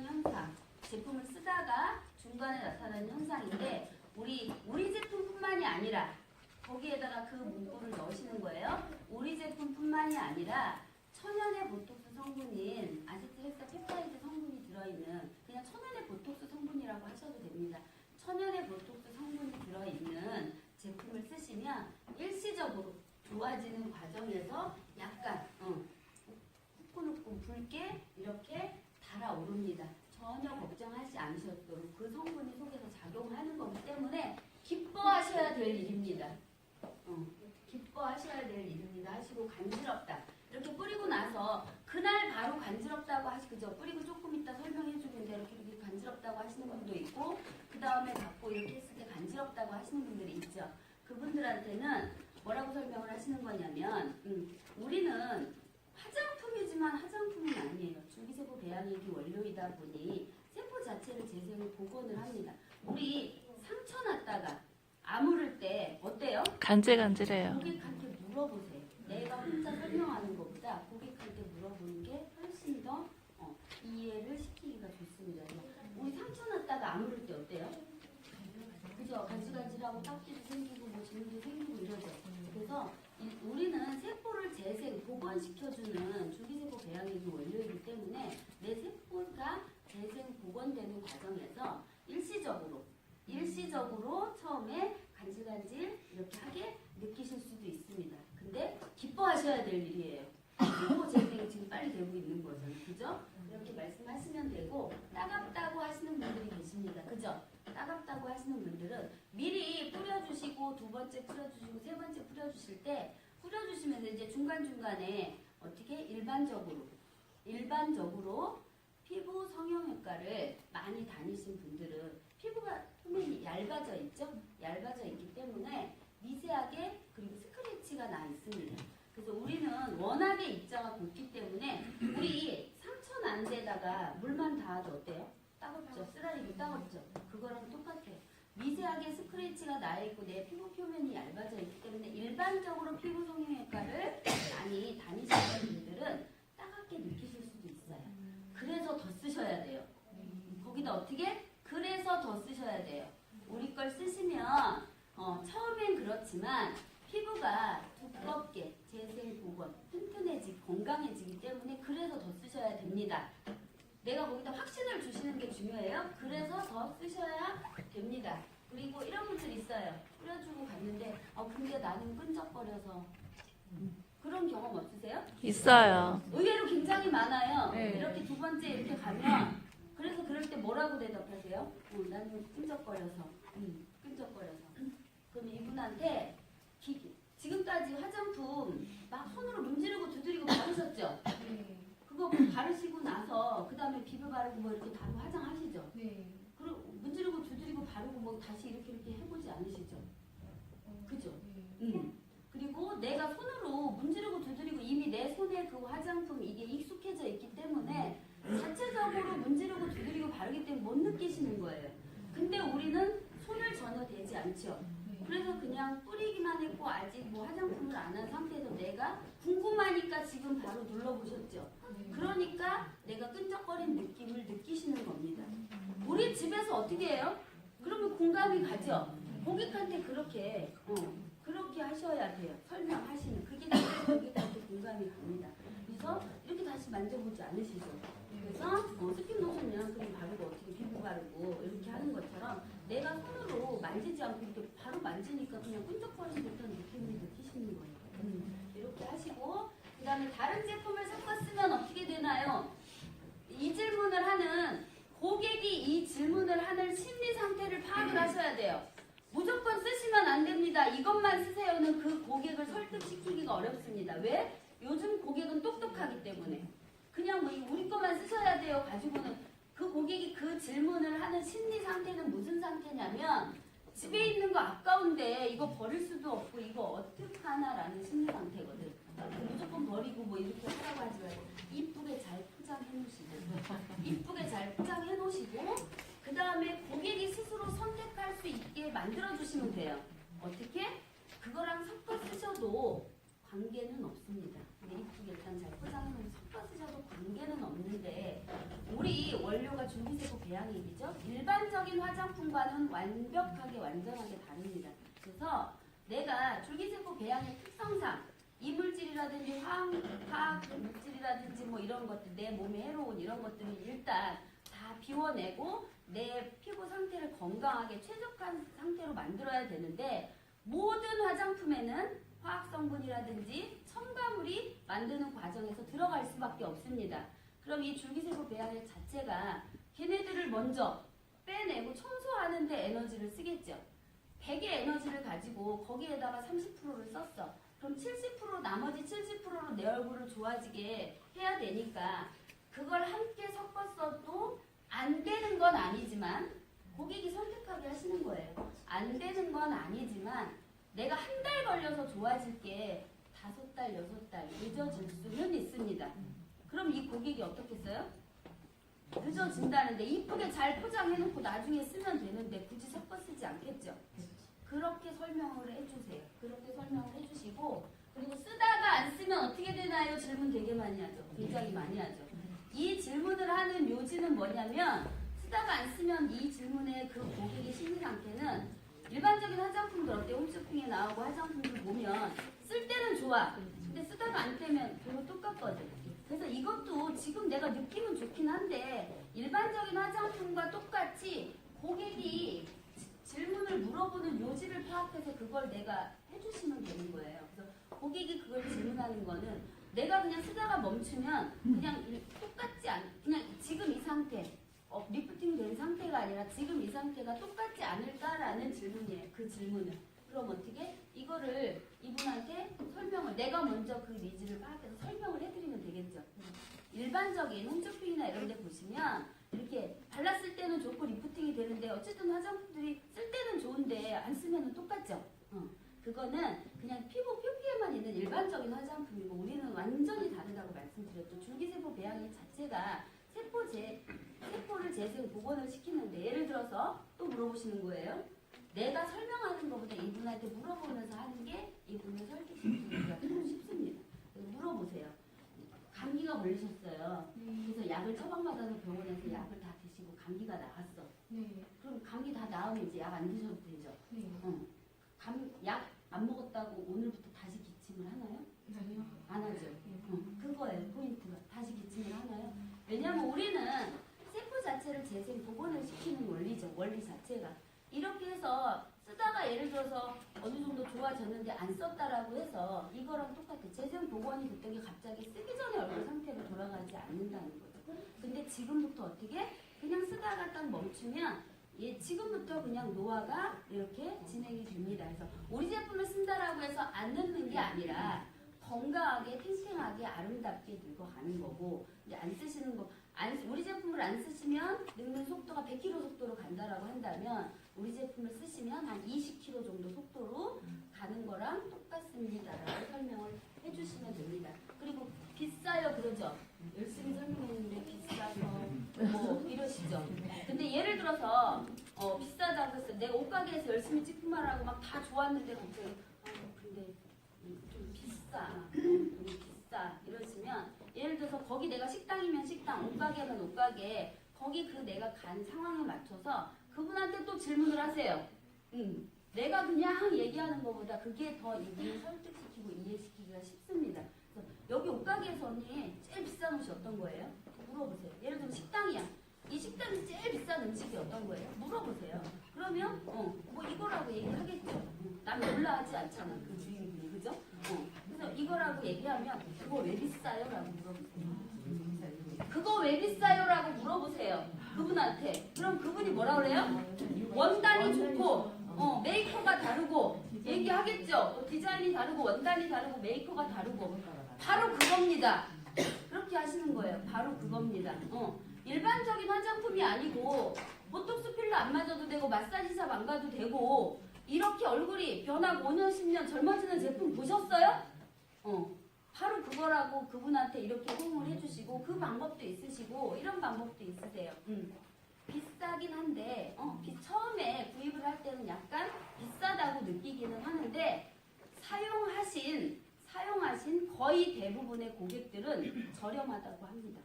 현상, 제품을 쓰다가 중간에 나타나는 현상인데 우리 제품뿐만이 아니라 거기에다가 그 문구를 넣으시는 거예요. 우리 제품뿐만이 아니라 천연의 보톡스 성분인 아세틸헬사펩타이드 성분이 들어있는 그냥 천연의 보톡스 성분이라고 하셔도 됩니다. 천연의 보톡스 성분이 들어있는 제품을 쓰시면 일시적으로 좋아지는 과정에서 약간 후끈후끈 붉게 이렇게 달아오릅니다. 전혀 걱정하지 않으셔도록 그 성분이 속에서 작용하는 거기 때문에 기뻐하셔야 될 일입니다. 기뻐하셔야 될 일입니다. 하시고 간지럽다. 이렇게 뿌리고 나서 그날 바로 간지럽다고 그죠? 뿌리고 조금 있다 설명해주는데 이렇게 간지럽다고 하시는 분도 있고 그 다음에 갖고 이렇게 했을 때 간지럽다고 하시는 분들이 있죠. 그분들한테는 뭐라고 설명을 하시는 거냐면 우리는 화장품이지만 화장품은 아니에요. 줄기세포 배양액이 원료이다 보니 세포 자체를 재생을 복원을 합니다. 우리 상처 났다가 아무를 때 어때요? 간질간질해요. 고객한테 물어보세요. 내가 혼자 설명하는 것보다 고객한테 물어보는 게 훨씬 더 이해를 시키기가 좋습니다. 우리 상처 났다가 아무를 때 어때요? 그죠? 간질간질하고 딱지도 생기고 뭐 질문도 생기고 이러죠. 그래서 우리는 세포를 재생, 복원시켜주는 줄기세포 배양액이 원료이기 때문에 내 세포가 재생, 복원되는 과정에서 일시적으로 처음에 간질간질 이렇게 하게 느끼실 수도 있습니다. 근데 기뻐하셔야 될 일이에요. 세포 재생이 지금 빨리 되고 있는 거죠. 그죠? 이렇게 말씀하시면 되고 따갑다고 하시는 분들이 계십니다. 그죠? 따갑다고 하시는 분들은 미리 뿌려주시고 두 번째 뿌려주시고 세 번째 뿌려주실 때 뿌려주시면 이제 중간중간에 어떻게 일반적으로 피부 성형외과를 많이 다니신 분들은 피부가 표면이 얇아져 있죠? 얇아져 있기 때문에 미세하게 그리고 스크래치가 나 있습니다. 그래서 우리는 워낙에 입자가 곱기 때문에 우리 상처 난 데다가 물만 닿아도 어때요? 따갑죠? 쓰라리도 따갑죠? 그거랑 똑같아요. 미세하게 스크래치가 나있고 내 피부 표면이 얇아져 있기 때문에 일반적으로 피부 성형외과를 많이 다니시는 분들은 따갑게 느끼실 수도 있어요. 그래서 더 쓰셔야 돼요. 거기다 어떻게? 그래서 더 쓰셔야 돼요. 우리 걸 쓰시면 처음엔 그렇지만 피부가 두껍게 재생 복원, 튼튼해지고 건강해지기 때문에 그래서 더 쓰셔야 됩니다. 내가 거기다 확신을 주시는 게 중요해요. 그래서 더 쓰셔야 됩니다. 그리고 이런 분들 있어요. 뿌려주고 갔는데 근데 나는 끈적거려서 그런 경험 없으세요? 있어요. 의외로 굉장히 많아요. 네. 이렇게 두 번째 이렇게 가면 그래서 그럴 때 뭐라고 대답하세요? 나는 끈적거려서 그럼 이분한테 지금까지 화장품 막 손으로 문지르고 두드리고 바르셨죠? 그거 바르시고 나서 그 다음에 비벼 바르고 뭐 이렇게 바로 화장하시죠? 네. 그리고 문지르고 두드리고 바르고 뭐 다시 이렇게 해보지 않으시죠? 그죠? 그리고 내가 손으로 문지르고 두드리고 이미 내 손에 그 화장품 이게 익숙해져 있기 때문에 자체적으로 문지르고 두드리고 바르기 때문에 못 느끼시는 거예요. 근데 우리는 손을 전혀 대지 않죠. 그래서 그냥 뿌리기만 했고 아직 뭐 화장품을 안 한 상태에서 내가 궁금하니까 지금 바로 눌러보셨죠. 그러니까 내가 끈적거린 느낌을 느끼시는 겁니다. 우리 집에서 어떻게 해요? 그러면 공감이 가죠. 고객한테 그렇게 하셔야 돼요. 설명하시는. 그게 고객한테 공감이 갑니다. 그래서 이렇게 다시 만져보지 않으시죠. 그래서 스킨 로션이랑 크림 바르고 어떻게 피부 바르고 이렇게 하는 것처럼 내가 손으로 만지지 않고 이렇게 바로 만지니까 그냥 끈적거리는 듯한 느낌을 느끼시는 거예요. 이렇게 하시고 그 다음에 다른 제품을 섞어 쓰면 어떻게 되나요? 이 질문을 하는 고객이 이 질문을 하는 심리 상태를 파악을 하셔야 돼요. 무조건 쓰시면 안 됩니다. 이것만 쓰세요는 그 고객을 설득시키기가 어렵습니다. 왜? 요즘 고객은 똑똑하기 때문에. 그냥 뭐 우리 것만 쓰셔야 돼요 가지고는 그 고객이 그 질문을 하는 심리 상태는 무슨 상태냐면 집에 있는 거 아까운데 이거 버릴 수도 없고 이거 어떡하나라는 심리 상태거든. 무조건 버리고 뭐 이렇게 하라고 하지 말고 이쁘게 잘 포장해 놓으시고 그 다음에 고객이 스스로 선택할 수 있게 만들어 주시면 돼요. 어떻게? 그거랑 섞어 쓰셔도 관계는 없습니다. 이쁘게 일단 잘 포장해 놓으면 섞어 쓰셔도 관계는 없는데 우리 원료가 배양액이죠. 일반적인 화장품과는 완전하게 다릅니다. 그래서 내가 줄기세포 배양액 특성상 이물질이라든지 화학 물질이라든지 뭐 이런 것들, 내 몸에 해로운 이런 것들을 일단 다 비워내고 내 피부 상태를 건강하게 최적한 상태로 만들어야 되는데, 모든 화장품에는 화학 성분이라든지 첨가물이 만드는 과정에서 들어갈 수밖에 없습니다. 그럼 이 줄기세포 배양액 자체가 걔네들을 먼저 빼내고 청소하는데 에너지를 쓰겠죠. 100의 에너지를 가지고 거기에다가 30%를 썼어. 그럼 70% 나머지 70%로 내 얼굴을 좋아지게 해야 되니까 그걸 함께 섞었어도 안 되는 건 아니지만, 고객이 선택하게 하시는 거예요. 안 되는 건 아니지만 내가 한 달 걸려서 좋아질 게 5달, 6달 늦어질 수는 있습니다. 그럼 이 고객이 어떻겠어요? 늦어진다는데 이쁘게 잘 포장해놓고 나중에 쓰면 되는데 굳이 섞어 쓰지 않겠죠. 그렇게 설명을 해주세요. 그렇게 설명을 해주시고, 그리고 쓰다가 안 쓰면 어떻게 되나요? 질문 되게 많이 하죠. 굉장히 많이 하죠. 이 질문을 하는 요지는 뭐냐면, 쓰다가 안 쓰면 이 질문에 그 고객의 심리 상태는, 일반적인 화장품들 어때? 홈쇼핑에 나오고 화장품들 보면 쓸 때는 좋아. 근데 쓰다가 안 되면 별로 똑같거든. 그래서 이것도 지금 내가 느낌은 좋긴 한데 일반적인 화장품과 똑같이 고객이 질문을 물어보는 요지를 파악해서 그걸 내가 해주시면 되는 거예요. 그래서 고객이 그걸 질문하는 거는 내가 그냥 쓰다가 멈추면 그냥 똑같지 않, 그냥 지금 이 상태, 리프팅 된 상태가 아니라 지금 이 상태가 똑같지 않을까라는 질문이에요. 그 질문을. 그럼 어떻게? 이거를 이분한테 설명을, 내가 먼저 그 니즈를 파악해서 설명을 해드리면 되겠죠. 일반적인 홈쇼핑이나 이런 데 보시면 이렇게 발랐을 때는 좋고 리프팅이 되는데 어쨌든 화장품들이 쓸 때는 좋은데 안 쓰면 똑같죠. 그거는 그냥 피부 표피에만 있는 일반적인 화장품이고, 우리는 완전히 다르다고 말씀드렸죠. 줄기세포 배양액 자체가 세포를 재생 복원을 시키는데, 예를 들어서 또 물어보시는 거예요. 내가 설명하는 것보다 이분한테 물어보면서 하는 게 이분을 설득시키기가 더 쉽습니다. 그래서 물어보세요. 감기가 걸리셨어요. 그래서 약을 처방받아서 병원에서 약을 다 드시고 감기가 나았어. 그럼 감기 다 나으면 이제 약 안 드셔도 되죠. 약 안 먹었다고 오늘부터 다시 기침을 하나요? 안 하죠. 그거예요. 포인트가. 다시 기침을 하나요? 왜냐하면 우리는 세포 자체를 재생 복원을 시키는 원리죠. 원리 자체가. 이렇게 해서 쓰다가 예를 들어서 어느 정도 좋아졌는데 안 썼다라고 해서 이거랑 똑같아. 재생 복원이 됐던 게 갑자기 쓰기 전에 얼굴 상태로 돌아가지 않는다는 거죠. 근데 지금부터 어떻게? 그냥 쓰다가 딱 멈추면 지금부터 그냥 노화가 이렇게 진행이 됩니다. 그래서 우리 제품을 쓴다라고 해서 안 늙는 게 아니라 건강하게 탱탱하게 아름답게 늙어가는 거고, 이제 안 쓰시는 거, 우리 제품을 안 쓰시면 늙는 속도가 100km 속도로 간다라고 한다면 우리 제품을 쓰시면 한 20km 정도 속도로 가는 거랑 똑같습니다라고 설명을 해주시면 됩니다. 그리고 비싸요 그러죠. 열심히 설명했는데 비싸서 뭐 이러시죠. 근데 예를 들어서 비싸다고 해서 내가 옷가게에서 열심히 찍품하라고 막 다 좋았는데 갑자기 근데 좀 비싸, 비싸 이러시면, 예를 들어서 거기 내가 식당이면 식당, 옷가게면 옷가게, 거기 그 내가 간 상황에 맞춰서 그분한테 또 질문을 하세요. 내가 그냥 얘기하는 것보다 그게 더 이분을 설득시키고 이해시키기가 쉽습니다. 그래서 여기 옷가게에서 언니 제일 비싼 옷이 어떤 거예요? 물어보세요. 예를 들면 식당이야. 이 식당에서 제일 비싼 음식이 어떤 거예요? 물어보세요. 그러면 뭐 이거라고 얘기하겠죠. 난 몰라하지 않잖아 그 주인분이, 그죠? 그래서 이거라고 얘기하면 그거 왜 비싸요? 라고 물어보세요. 그거 왜 비싸요? 라고 물어보세요. 그분한테. 그럼 그분이 뭐라 그래요? 원단이 좋고 메이커가 다르고 얘기하겠죠. 디자인이 다르고 원단이 다르고 메이커가 다르고. 바로 그겁니다. 그렇게 하시는 거예요. 바로 그겁니다. 일반적인 화장품이 아니고 보톡스 필러 안 맞아도 되고 마사지샵 안 가도 되고 이렇게 얼굴이 변하고 5년 10년 젊어지는 제품 보셨어요? 바로 그거라고 그분한테 이렇게 호응을 해주시고, 그 방법도 있으시고 이런 방법도 있으세요. 비싸긴 한데 처음에 구입을 할 때는 약간 비싸다고 느끼기는 하는데 사용하신 거의 대부분의 고객들은 저렴하다고 합니다.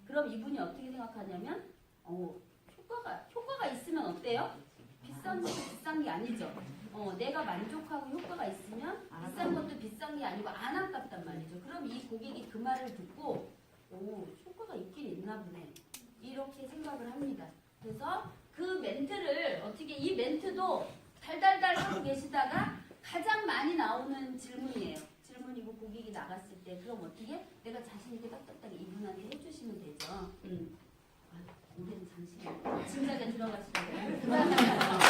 그럼 이분이 어떻게 생각하냐면 어때요? 비싼 것도 비싼 게 아니죠. 내가 만족하고 효과가 있으면 비싼 것도 비싼 게 아니고 안 아깝단 말이죠. 그럼 이 고객이 그 말을 듣고 오, 효과가 있긴 있나 보네. 이렇게 생각을 합니다. 그래서 그 멘트를 어떻게 이 멘트도 달달달 하고 계시다가 가장 많이 나오는 질문이에요. 질문이고 고객이 나갔을 때 그럼 어떻게 내가 자신 있게 딱딱딱 이분한테 해주시면 되죠. 올해는 잠시만 진작에 들어가시라고요.